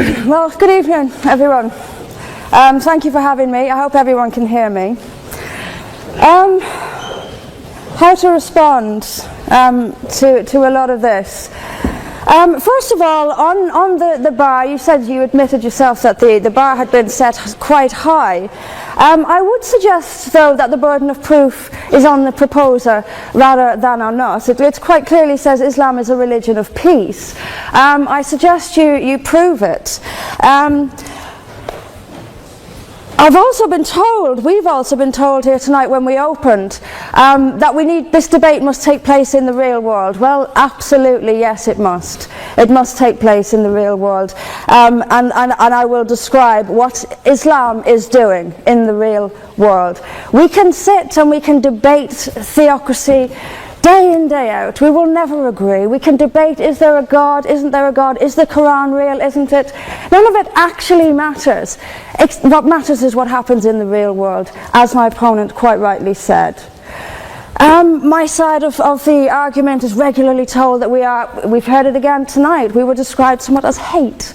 Well, good evening, everyone. Thank you for having me. I hope everyone can hear me. How to respond to a lot of this. First of all, on the bar, you said you admitted yourself that the bar had been set quite high. I would suggest, though, that the burden of proof is on the proposer rather than on us. It quite clearly says Islam is a religion of peace. I suggest you prove it. We've also been told here tonight when we opened that this debate must take place in the real world. Well, absolutely, yes, it must. It must take place in the real world. And I will describe what Islam is doing in the real world. We can sit and we can debate theocracy day in, day out. We will never agree. We can debate, is there a God, isn't there a God, is the Quran real, isn't it? None of it actually matters. What matters is what happens in the real world, as my opponent quite rightly said. My side of the argument is regularly told that we've heard it again tonight, we were described somewhat as hate.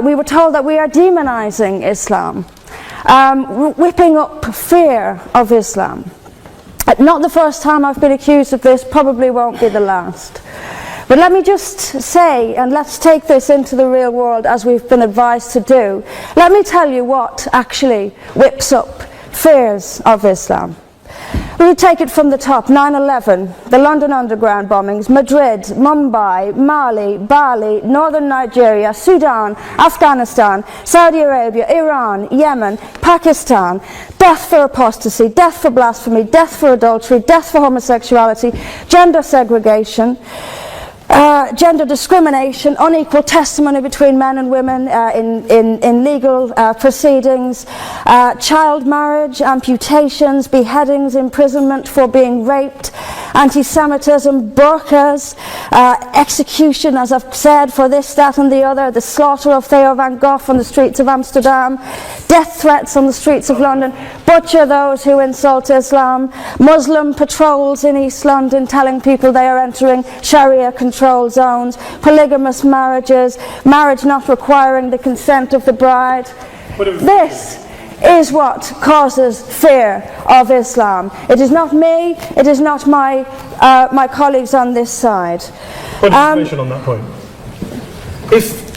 We were told that we are demonizing Islam, whipping up fear of Islam. Not the first time I've been accused of this, probably won't be the last. But let me just say, and let's take this into the real world as we've been advised to do. Let me tell you what actually whips up fears of Islam. We take it from the top: 9/11, the London Underground bombings, Madrid, Mumbai, Mali, Bali, northern Nigeria, Sudan, Afghanistan, Saudi Arabia, Iran, Yemen, Pakistan, death for apostasy, death for blasphemy, death for adultery, death for homosexuality, gender segregation, gender discrimination, unequal testimony between men and women in legal proceedings, child marriage, amputations, beheadings, imprisonment for being raped, anti-Semitism, burqas, execution, as I've said, for this, that and the other, the slaughter of Theo van Gogh on the streets of Amsterdam, death threats on the streets of London, butcher those who insult Islam, Muslim patrols in East London telling people they are entering Sharia controlled zones, polygamous marriages, marriage not requiring the consent of the bride. This is what causes fear of Islam. It is not me, it is not my colleagues on this side. What information on that point? If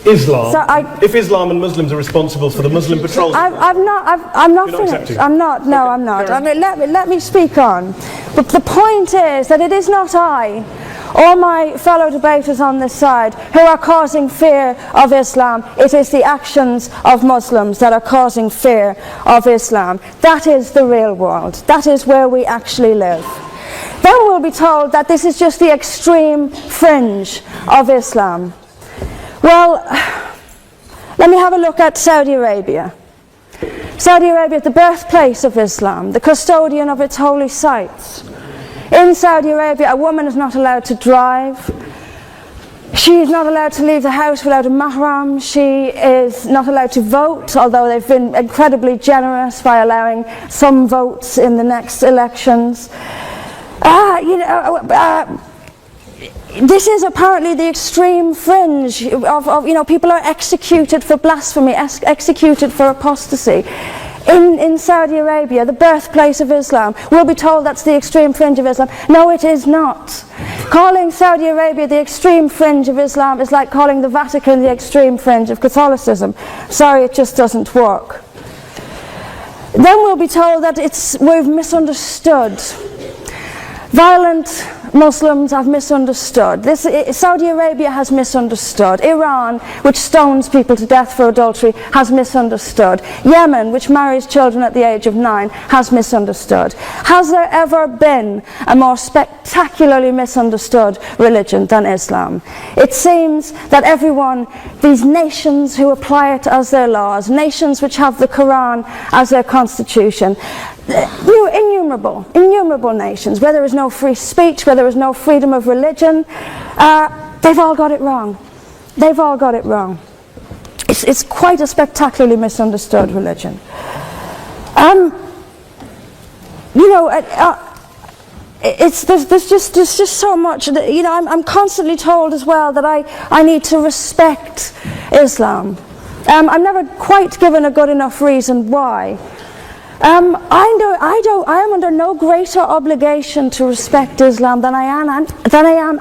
Islam and Muslims are responsible for the Muslim patrols, I'm not finished. I'm not. No, I'm not. I mean, let me speak on. But the point is that it is not I or my fellow debaters on this side who are causing fear of Islam. It is the actions of Muslims that are causing fear of Islam. That is the real world. That is where we actually live. Then we'll be told that this is just the extreme fringe of Islam. Well, let me have a look at Saudi Arabia. Saudi Arabia is the birthplace of Islam, the custodian of its holy sites. In Saudi Arabia, a woman is not allowed to drive. She is not allowed to leave the house without a mahram. She is not allowed to vote, although they've been incredibly generous by allowing some votes in the next elections. This is apparently the extreme fringe of people are executed for blasphemy, executed for apostasy. In Saudi Arabia, the birthplace of Islam, we'll be told that's the extreme fringe of Islam. No, it is not. Calling Saudi Arabia the extreme fringe of Islam is like calling the Vatican the extreme fringe of Catholicism. Sorry, it just doesn't work. Then we'll be told that we've misunderstood. Violent Muslims have misunderstood. Saudi Arabia has misunderstood. Iran, which stones people to death for adultery, has misunderstood. Yemen, which marries children at the age of 9, has misunderstood. Has there ever been a more spectacularly misunderstood religion than Islam? It seems that these nations who apply it as their laws, nations which have the Quran as their constitution, innumerable nations, where there is no free speech, where there is no freedom of religion, they've all got it wrong. They've all got it wrong. It's quite a spectacularly misunderstood religion. there's just so much. You know, I'm constantly told as well that I need to respect Islam. I'm never quite given a good enough reason why. I am under no greater obligation to respect Islam than I am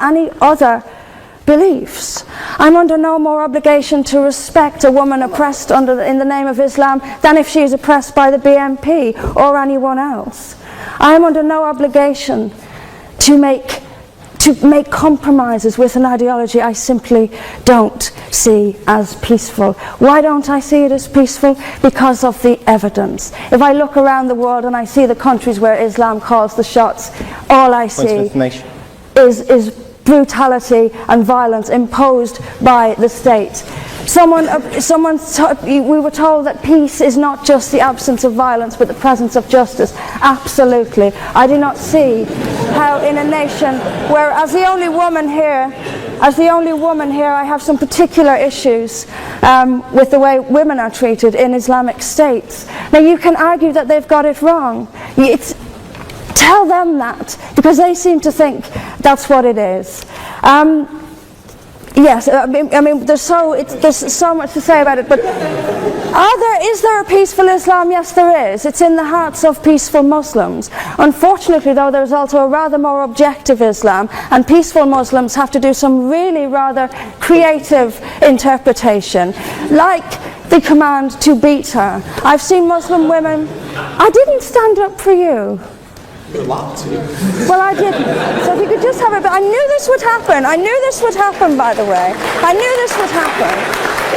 any other beliefs. I'm under no more obligation to respect a woman oppressed in the name of Islam than if she is oppressed by the BNP or anyone else. I am under no obligation to make compromises with an ideology I simply don't see as peaceful. Why don't I see it as peaceful? Because of the evidence. If I look around the world and I see the countries where Islam calls the shots, all I see is brutality and violence imposed by the state. We were told that peace is not just the absence of violence but the presence of justice. Absolutely. I do not see how in a nation where, as the only woman here, I have some particular issues with the way women are treated in Islamic states. Now you can argue that they've got it wrong. Tell them that, because they seem to think that's what it is. Yes, I mean, there's so much to say about it, but is there a peaceful Islam? Yes, there is. It's in the hearts of peaceful Muslims. Unfortunately, though, there's also a rather more objective Islam, and peaceful Muslims have to do some really rather creative interpretation, like the command to beat her. I've seen Muslim women. I didn't stand up for you. You're allowed to. Well, I didn't. So if you could just have it. But I knew this would happen. I knew this would happen, by the way. I knew this would happen.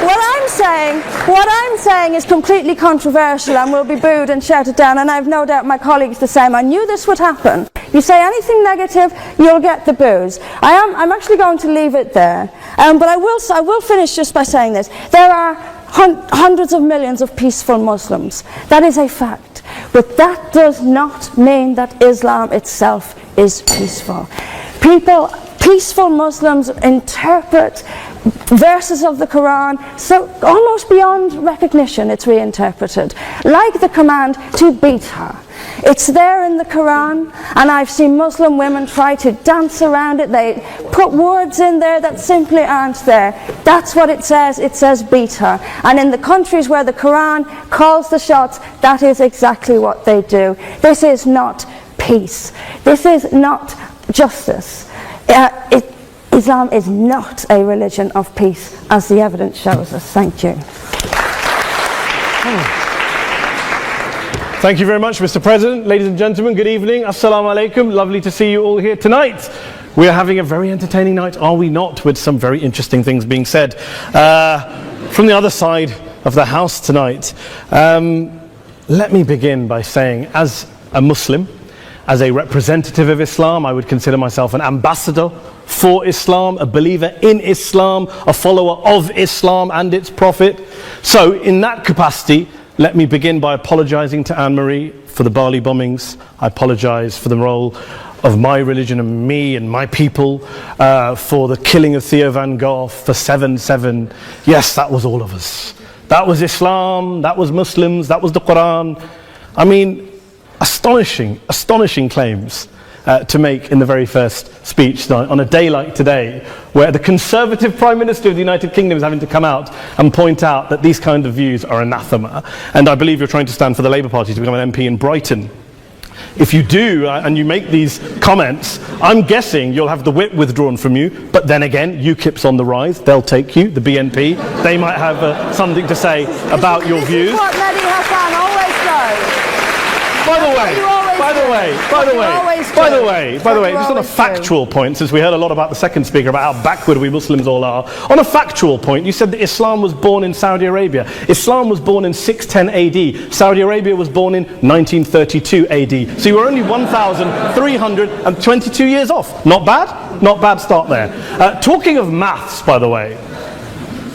What I'm saying is completely controversial and will be booed and shouted down, and I have no doubt my colleagues the same. I knew this would happen. You say anything negative, you'll get the boos. I'm actually going to leave it there. But I will finish just by saying this. There are hundreds of millions of peaceful Muslims. That is a fact. But that does not mean that Islam itself is peaceful. Peaceful Muslims interpret verses of the Quran so almost beyond recognition. It's reinterpreted, like the command to beat her. It's there in the Quran, and I've seen Muslim women try to dance around it. They put words in there that simply aren't there. That's what it says. It says beat her. And in the countries where the Quran calls the shots, that is exactly what they do. This is not peace. This is not justice. Islam is not a religion of peace, as the evidence shows us. Thank you. Thank you very much, Mr. President. Ladies and gentlemen, good evening. Assalamu alaikum. Lovely to see you all here tonight. We are having a very entertaining night, are we not, with some very interesting things being said from the other side of the house tonight. Let me begin by saying, as a Muslim, as a representative of Islam, I would consider myself an ambassador for Islam, a believer in Islam, a follower of Islam and its Prophet. So in that capacity, let me begin by apologizing to Anne-Marie for the Bali bombings. I apologize for the role of my religion and me and my people, for the killing of Theo van Gogh, for 7/7. Yes, that was all of us. That was Islam, that was Muslims, that was the Quran. I mean, astonishing claims to make in the very first speech on a day like today, where the Conservative Prime Minister of the United Kingdom is having to come out and point out that these kind of views are anathema. And I believe you're trying to stand for the Labour Party to become an MP in Brighton. If you do, and you make these comments, I'm guessing you'll have the whip withdrawn from you, but then again, UKIP's on the rise, they'll take you, the BNP, they might have something to say about your views. This is what Mehdi Hassan always does. By the way, just on a factual point, since we heard a lot about the second speaker, about how backward we Muslims all are, on a factual point, you said that Islam was born in Saudi Arabia. Islam was born in 610 AD. Saudi Arabia was born in 1932 AD. So you were only 1,322 years off. Not bad? Not bad start there. Talking of maths, by the way,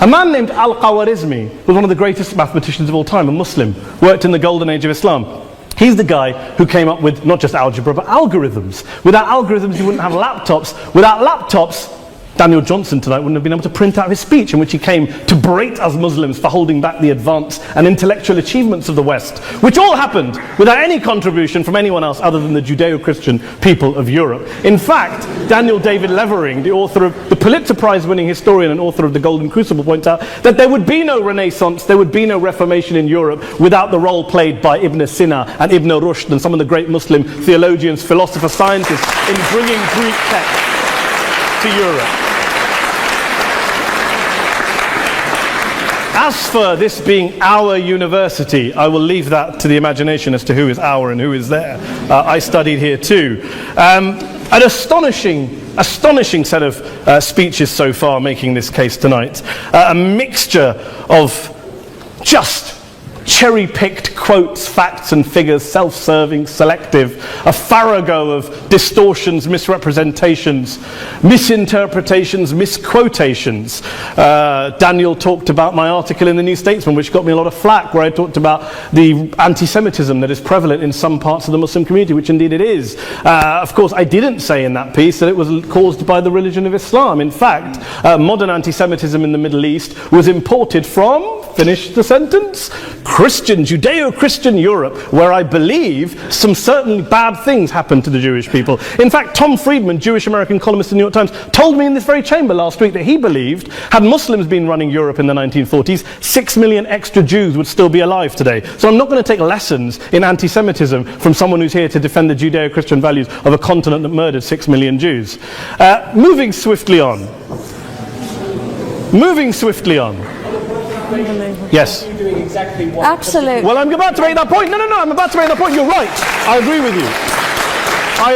a man named Al-Khawarizmi was one of the greatest mathematicians of all time, a Muslim, worked in the golden age of Islam. He's the guy who came up with not just algebra, but algorithms. Without algorithms, you wouldn't have laptops. Without laptops, Daniel Johnson tonight wouldn't have been able to print out his speech in which he came to berate us Muslims for holding back the advance and intellectual achievements of the West, which all happened without any contribution from anyone else other than the Judeo-Christian people of Europe. In fact, Daniel David Levering, the author of the Pulitzer Prize-winning historian and author of The Golden Crucible, points out that there would be no Renaissance, there would be no Reformation in Europe without the role played by Ibn Sina and Ibn Rushd and some of the great Muslim theologians, philosophers, scientists in bringing Greek texts to Europe. As for this being our university, I will leave that to the imagination as to who is our and who is there. I studied here too. An astonishing set of speeches so far making this case tonight. A mixture of just cherry-picked quotes, facts and figures, self-serving, selective, a farrago of distortions, misrepresentations, misinterpretations, misquotations. Daniel talked about my article in the New Statesman, which got me a lot of flack, where I talked about the anti-Semitism that is prevalent in some parts of the Muslim community, which indeed it is. Of course, I didn't say in that piece that it was caused by the religion of Islam. In fact, modern anti-Semitism in the Middle East was imported from, finish the sentence, Christian, Judeo-Christian Europe, where I believe some certainly bad things happened to the Jewish people. In fact, Tom Friedman, Jewish-American columnist in the New York Times, told me in this very chamber last week that he believed, had Muslims been running Europe in the 1940s, 6 million extra Jews would still be alive today. So I'm not going to take lessons in anti-Semitism from someone who's here to defend the Judeo-Christian values of a continent that murdered 6 million Jews. Moving swiftly on. Yes. Absolutely. Well, I'm about to make that point. No, I'm about to make that point. You're right. I agree with you. I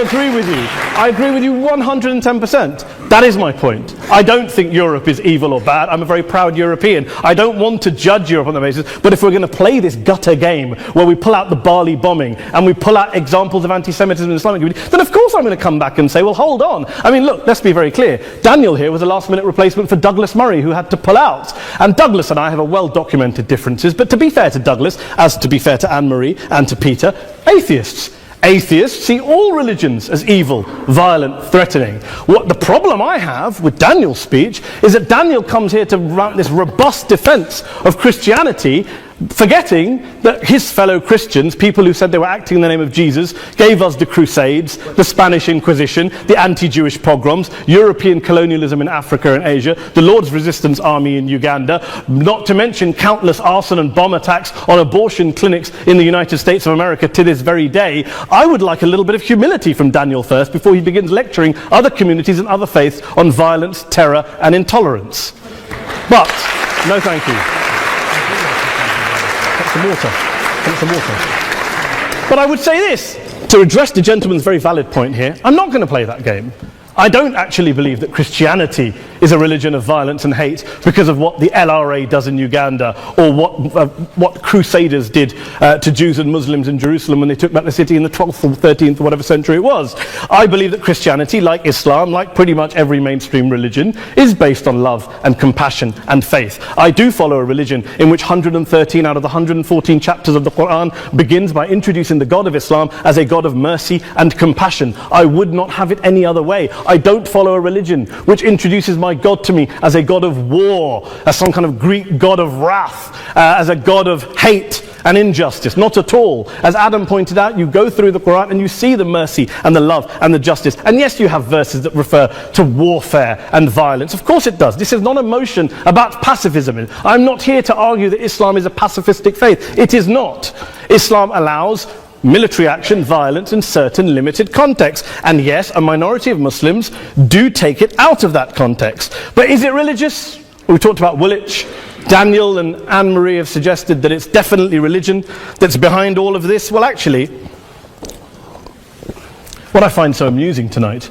agree with you 110%. That is my point. I don't think Europe is evil or bad. I'm a very proud European. I don't want to judge Europe on that basis, but if we're going to play this gutter game where we pull out the Bali bombing and we pull out examples of anti-Semitism in the Islamic community, then of course I'm going to come back and say, well, hold on. I mean, look, let's be very clear. Daniel here was a last-minute replacement for Douglas Murray, who had to pull out. And Douglas and I have a well-documented differences, but to be fair to Douglas, as to be fair to Anne-Marie and to Peter, atheists. Atheists see all religions as evil, violent, threatening. What the problem I have with Daniel's speech is that Daniel comes here to run this robust defense of Christianity, forgetting that his fellow Christians, people who said they were acting in the name of Jesus, gave us the Crusades, the Spanish Inquisition, the anti-Jewish pogroms, European colonialism in Africa and Asia, the Lord's Resistance Army in Uganda, not to mention countless arson and bomb attacks on abortion clinics in the United States of America to this very day. I would like a little bit of humility from Daniel first before he begins lecturing other communities and other faiths on violence, terror and intolerance. But, no thank you. Some water. But I would say this, to address the gentleman's very valid point here, I'm not going to play that game. I don't actually believe that Christianity is a religion of violence and hate because of what the LRA does in Uganda or what Crusaders did to Jews and Muslims in Jerusalem when they took back the city in the 12th or 13th or whatever century it was. I believe that Christianity, like Islam, like pretty much every mainstream religion, is based on love and compassion and faith. I do follow a religion in which 113 out of the 114 chapters of the Quran begins by introducing the God of Islam as a God of mercy and compassion. I would not have it any other way. I don't follow a religion which introduces my God to me as a God of war, as some kind of Greek God of wrath, as a God of hate and injustice. Not at all. As Adam pointed out, you go through the Quran and you see the mercy and the love and the justice. And yes, you have verses that refer to warfare and violence. Of course it does. This is not a motion about pacifism. I'm not here to argue that Islam is a pacifistic faith. It is not. Islam allows military action, violence in certain limited contexts. And yes, a minority of Muslims do take it out of that context. But is it religious? We talked about Woolwich. Daniel and Anne-Marie have suggested that it's definitely religion that's behind all of this. Well, actually, what I find so amusing tonight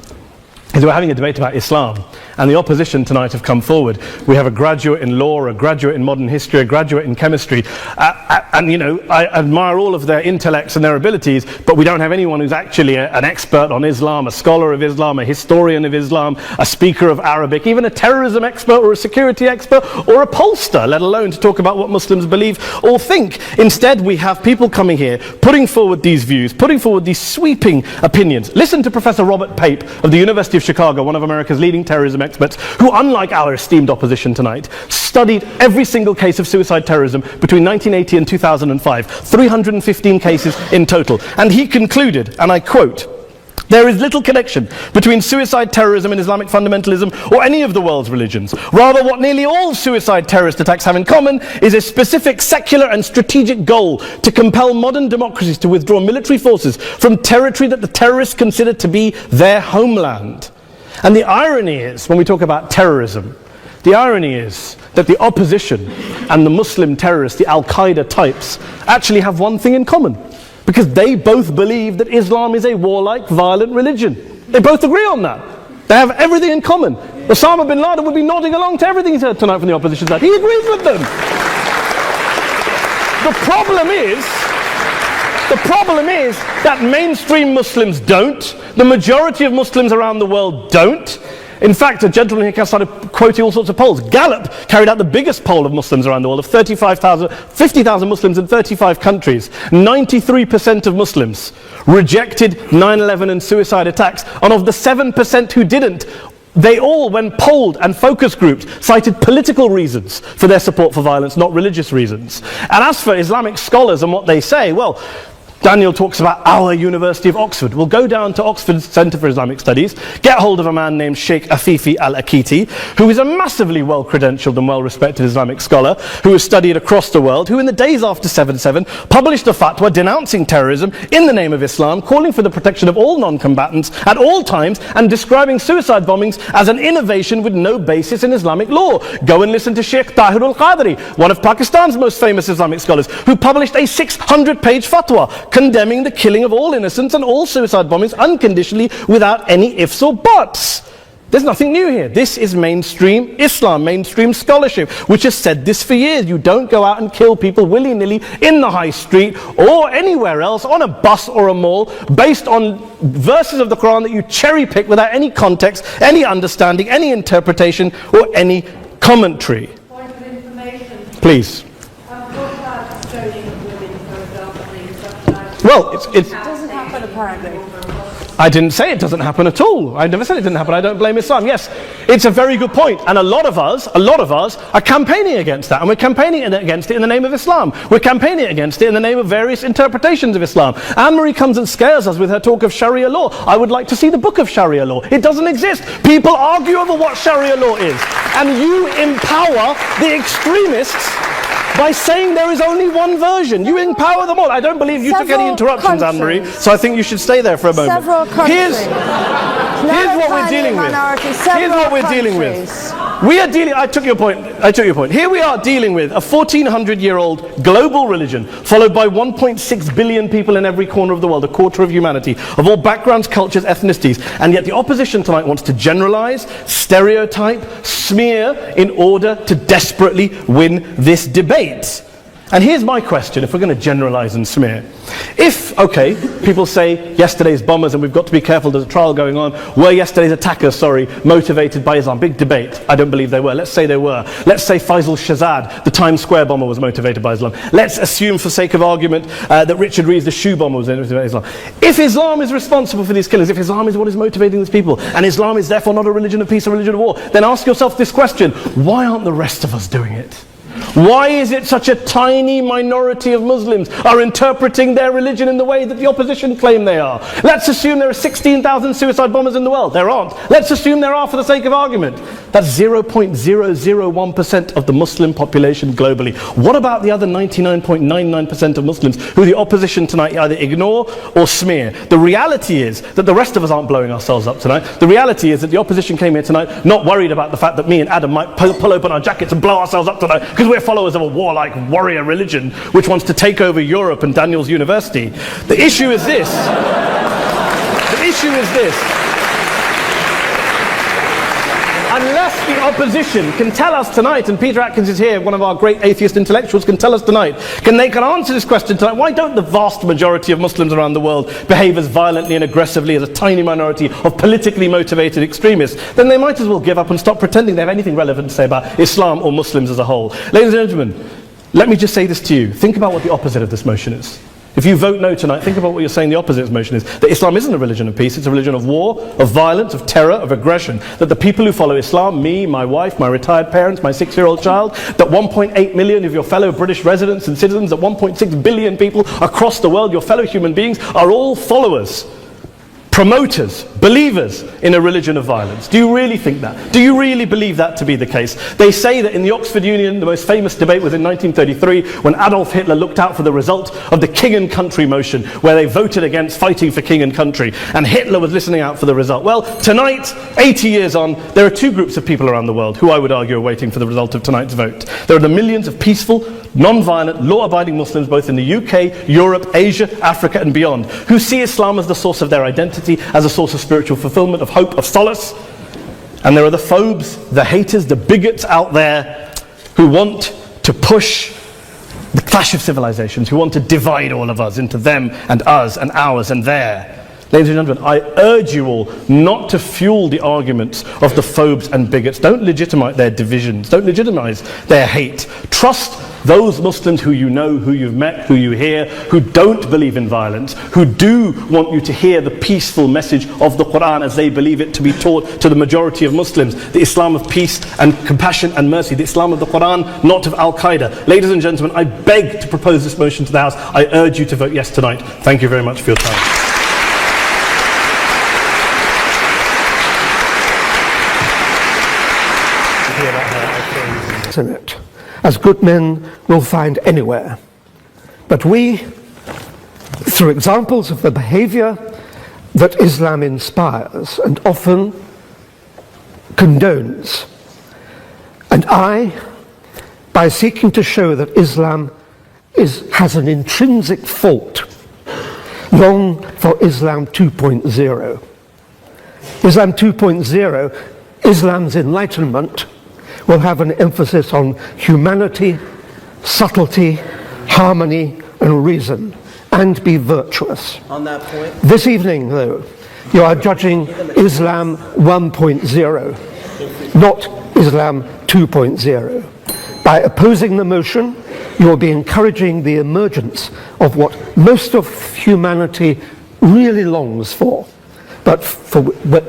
is we're having a debate about Islam, and the opposition tonight have come forward. We have a graduate in law, a graduate in modern history, a graduate in chemistry, and you know, I admire all of their intellects and their abilities, but we don't have anyone who's actually an expert on Islam, a scholar of Islam, a historian of Islam, a speaker of Arabic, even a terrorism expert or a security expert or a pollster, let alone to talk about what Muslims believe or think. Instead, we have people coming here, putting forward these views, putting forward these sweeping opinions. Listen to Professor Robert Pape of the University of of Chicago, one of America's leading terrorism experts, who, unlike our esteemed opposition tonight, studied every single case of suicide terrorism between 1980 and 2005, 315 cases in total. And he concluded, and I quote, "There is little connection between suicide terrorism and Islamic fundamentalism or any of the world's religions. Rather, what nearly all suicide terrorist attacks have in common is a specific secular and strategic goal to compel modern democracies to withdraw military forces from territory that the terrorists consider to be their homeland." And the irony is, when we talk about terrorism, the irony is that the opposition and the Muslim terrorists, the Al-Qaeda types, actually have one thing in common. Because they both believe that Islam is a warlike, violent religion. They both agree on that. They have everything in common. Osama bin Laden would be nodding along to everything he's heard tonight from the opposition side. He agrees with them. The problem is that mainstream Muslims don't. The majority of Muslims around the world don't. In fact, a gentleman here started quoting all sorts of polls. Gallup carried out the biggest poll of Muslims around the world, of 50,000 Muslims in 35 countries. 93% of Muslims rejected 9/11 and suicide attacks. And of the 7% who didn't, they all, when polled and focus grouped, cited political reasons for their support for violence, not religious reasons. And as for Islamic scholars and what they say, well, Daniel talks about our University of Oxford. We'll go down to Oxford's Centre for Islamic Studies, get hold of a man named Sheikh Afifi al-Akiti, who is a massively well-credentialed and well-respected Islamic scholar, who has studied across the world, who in the days after 7/7 published a fatwa denouncing terrorism in the name of Islam, calling for the protection of all non-combatants at all times, and describing suicide bombings as an innovation with no basis in Islamic law. Go and listen to Sheikh Tahir al-Qadri, one of Pakistan's most famous Islamic scholars, who published a 600-page fatwa condemning the killing of all innocents and all suicide bombings unconditionally without any ifs or buts. There's nothing new here. This is mainstream Islam, mainstream scholarship, which has said this for years. You don't go out and kill people willy-nilly in the high street or anywhere else, on a bus or a mall, based on verses of the Quran that you cherry-pick without any context, any understanding, any interpretation, or any commentary. Point of information. Please. Well, it doesn't happen apparently. I didn't say it doesn't happen at all. I never said it didn't happen. I don't blame Islam. Yes, it's a very good point. And a lot of us are campaigning against that. And we're campaigning against it in the name of Islam. We're campaigning against it in the name of various interpretations of Islam. Anne-Marie comes and scares us with her talk of Sharia law. I would like to see the book of Sharia law. It doesn't exist. People argue over what Sharia law is. And you empower the extremists by saying there is only one version. You empower them all. I don't believe you took any interruptions, Anne-Marie, so I think you should stay there for a moment. Here's what we're dealing with. Here's what we're dealing with. I took your point. Here we are dealing with a 1400-year-old global religion, followed by 1.6 billion people in every corner of the world, a quarter of humanity, of all backgrounds, cultures, ethnicities. And yet the opposition tonight wants to generalize, stereotype, smear in order to desperately win this debate. And here's my question, if we're going to generalize and smear. If, okay, people say yesterday's bombers, and we've got to be careful, there's a trial going on, were yesterday's attackers, motivated by Islam? Big debate. I don't believe they were. Let's say they were. Let's say Faisal Shahzad, the Times Square bomber, was motivated by Islam. Let's assume, for sake of argument, that Richard Reeves, the shoe bomber, was motivated by Islam. If Islam is responsible for these killings, if Islam is what is motivating these people, and Islam is therefore not a religion of peace, a religion of war, then ask yourself this question: why aren't the rest of us doing it? Why is it such a tiny minority of Muslims are interpreting their religion in the way that the opposition claim they are? Let's assume there are 16,000 suicide bombers in the world. There aren't. Let's assume there are for the sake of argument. That's 0.001% of the Muslim population globally. What about the other 99.99% of Muslims who the opposition tonight either ignore or smear? The reality is that the rest of us aren't blowing ourselves up tonight. The reality is that the opposition came here tonight not worried about the fact that me and Adam might pull open our jackets and blow ourselves up tonight because we're followers of a warlike warrior religion which wants to take over Europe and Daniel's university. The issue is this. Unless the opposition can tell us tonight, and Peter Atkins is here, one of our great atheist intellectuals, can tell us tonight, can answer this question tonight: why don't the vast majority of Muslims around the world behave as violently and aggressively as a tiny minority of politically motivated extremists? Then they might as well give up and stop pretending they have anything relevant to say about Islam or Muslims as a whole. Ladies and gentlemen, let me just say this to you. Think about what the opposite of this motion is. If you vote no tonight, think about what you're saying the opposite motion is. That Islam isn't a religion of peace, it's a religion of war, of violence, of terror, of aggression. That the people who follow Islam, me, my wife, my retired parents, my 6-year-old child, that 1.8 million of your fellow British residents and citizens, that 1.6 billion people across the world, your fellow human beings, are all followers, promoters, believers in a religion of violence. Do you really think that? Do you really believe that to be the case? They say that in the Oxford Union, the most famous debate was in 1933 when Adolf Hitler looked out for the result of the King and Country motion, where they voted against fighting for King and Country, and Hitler was listening out for the result. Well, tonight, 80 years on, there are two groups of people around the world who I would argue are waiting for the result of tonight's vote. There are the millions of peaceful, non-violent, law-abiding Muslims both in the UK, Europe, Asia, Africa and beyond, who see Islam as the source of their identity, as a source of spiritual fulfillment, of hope, of solace. And there are the phobes, the haters, the bigots out there who want to push the clash of civilizations, who want to divide all of us into them and us and ours and their. Ladies and gentlemen, I urge you all not to fuel the arguments of the phobes and bigots. Don't legitimize their divisions. Don't legitimize their hate. Trust those Muslims who you know, who you've met, who you hear, who don't believe in violence, who do want you to hear the peaceful message of the Quran as they believe it to be taught to the majority of Muslims. The Islam of peace and compassion and mercy. The Islam of the Quran, not of Al-Qaeda. Ladies and gentlemen, I beg to propose this motion to the House. I urge you to vote yes tonight. Thank you very much for your time. In it, as good men will find anywhere. But we, through examples of the behavior that Islam inspires and often condones, and by seeking to show that Islam has an intrinsic fault, long for Islam 2.0. Islam 2.0, Islam's enlightenment, will have an emphasis on humanity, subtlety, harmony, and reason, and be virtuous. On that point, this evening, though, you are judging Islam 1.0, not Islam 2.0. By opposing the motion, you will be encouraging the emergence of what most of humanity really longs for, but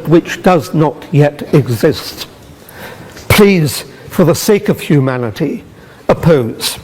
which does not yet exist. Please, for the sake of humanity, oppose.